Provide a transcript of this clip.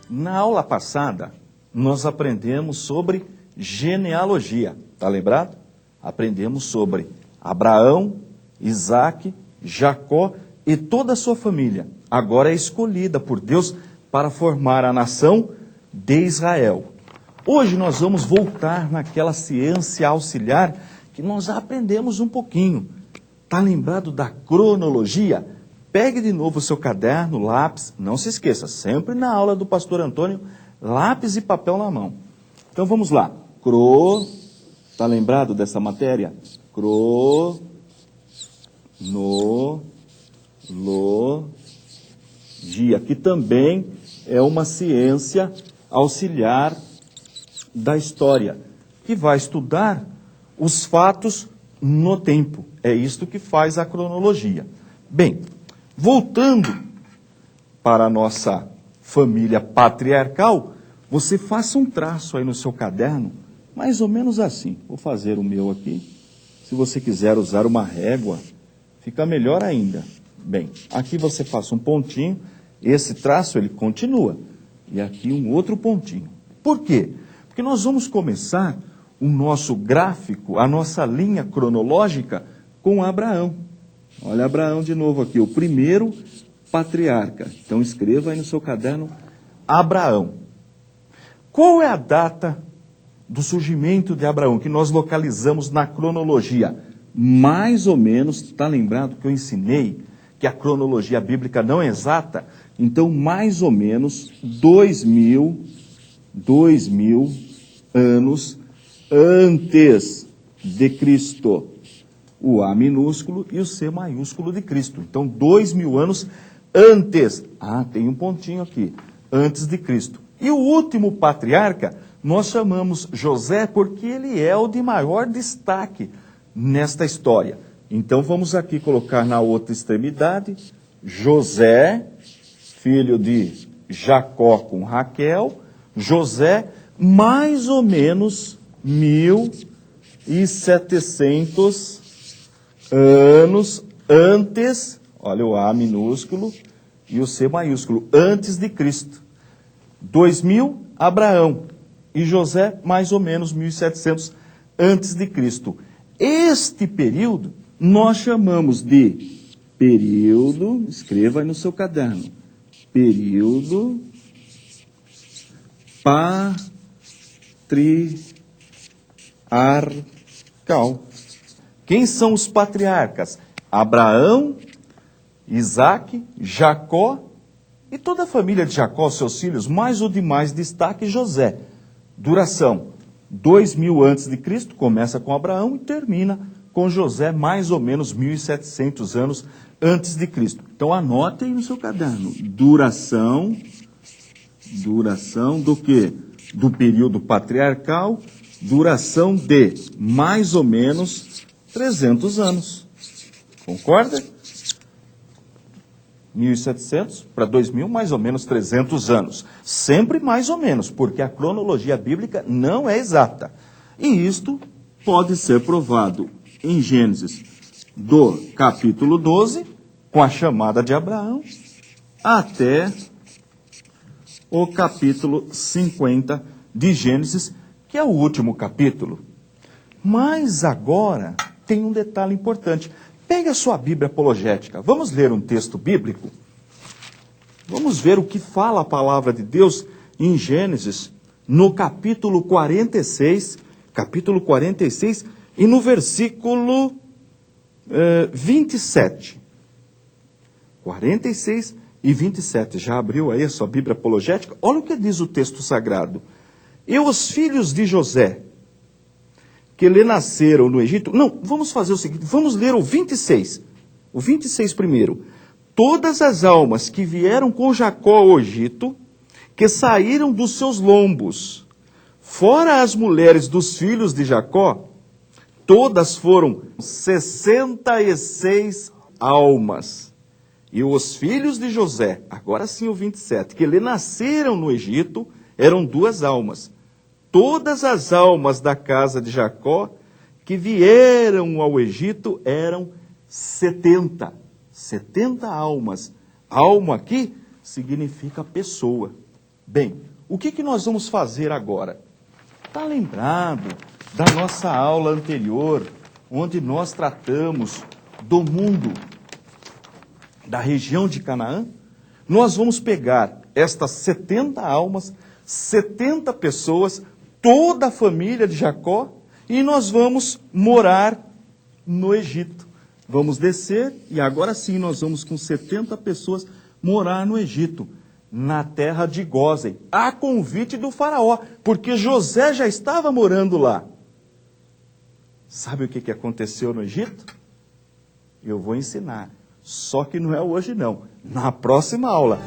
Na aula passada, nós aprendemos sobre genealogia, tá lembrado? Aprendemos sobre Abraão, Isaque, Jacó e toda a sua família. Agora é escolhida por Deus para formar a nação de Israel. Hoje nós vamos voltar naquela ciência auxiliar que nós já aprendemos um pouquinho. Tá lembrado da cronologia? Pegue de novo o seu caderno, lápis, não se esqueça, sempre na aula do pastor Antônio, lápis e papel na mão. Então vamos lá. Tá lembrado dessa matéria? Cronologia, que também é uma ciência auxiliar da história, que vai estudar os fatos no tempo. É isto que faz a cronologia. Bem, voltando para a nossa família patriarcal, você faça um traço aí no seu caderno, mais ou menos assim. Vou fazer o meu aqui. Se você quiser usar uma régua, fica melhor ainda. Bem, aqui você faça um pontinho, esse traço ele continua, e aqui um outro pontinho. Por quê? Porque nós vamos começar o nosso gráfico, a nossa linha cronológica com Abraão. Olha Abraão de novo aqui, o primeiro patriarca. Então escreva aí no seu caderno, Abraão. Qual é a data do surgimento de Abraão, que nós localizamos na cronologia? Mais ou menos, está lembrado que eu ensinei que a cronologia bíblica não é exata? Então, mais ou menos 2000 anos antes de Cristo. O A minúsculo e o C maiúsculo de Cristo. Então, 2000 anos antes. Tem um pontinho aqui. Antes de Cristo. E o último patriarca, nós chamamos José porque ele é o de maior destaque nesta história. Então, vamos aqui colocar na outra extremidade, José, filho de Jacó com Raquel. José, mais ou menos 1700 anos antes, olha o A minúsculo e o C maiúsculo, antes de Cristo. 2000, Abraão, e José, mais ou menos 1700 antes de Cristo. Este período nós chamamos de período, escreva aí no seu caderno, período patriarcal. Quem são os patriarcas? Abraão, Isaque, Jacó e toda a família de Jacó, seus filhos, mais o de mais destaque, José. Duração, 2000 antes de Cristo, começa com Abraão e termina com José, mais ou menos 1700 anos antes de Cristo. Então anote aí no seu caderno, duração do quê? Do período patriarcal, duração de mais ou menos 300 anos. Concorda? 1700 para 2000, mais ou menos 300 anos. Sempre mais ou menos, porque a cronologia bíblica não é exata. E isto pode ser provado em Gênesis, do capítulo 12, com a chamada de Abraão, até o capítulo 50 de Gênesis, que é o último capítulo. Mas agora tem um detalhe importante. Pegue a sua Bíblia apologética. Vamos ler um texto bíblico? Vamos ver o que fala a palavra de Deus em Gênesis, no capítulo 46, e no versículo 27. 46 e 27. Já abriu aí a sua Bíblia apologética? Olha o que diz o texto sagrado. E os filhos de José, que lhe nasceram no Egito... Não, vamos fazer o seguinte, vamos ler o 26. O 26 primeiro. Todas as almas que vieram com Jacó ao Egito, que saíram dos seus lombos, fora as mulheres dos filhos de Jacó, todas foram 66 almas. E os filhos de José, agora sim o 27, que lhe nasceram no Egito, eram 2 almas. Todas as almas da casa de Jacó que vieram ao Egito eram 70. 70 almas. Alma aqui significa pessoa. Bem, o que nós vamos fazer agora? Está lembrado da nossa aula anterior, onde nós tratamos do mundo, da região de Canaã? Nós vamos pegar estas 70 almas, 70 pessoas, toda a família de Jacó, e nós vamos morar no Egito. Vamos descer e agora sim nós vamos com 70 pessoas morar no Egito, na terra de Gósen, a convite do faraó, porque José já estava morando lá. Sabe o que aconteceu no Egito? Eu vou ensinar, só que não é hoje não, na próxima aula.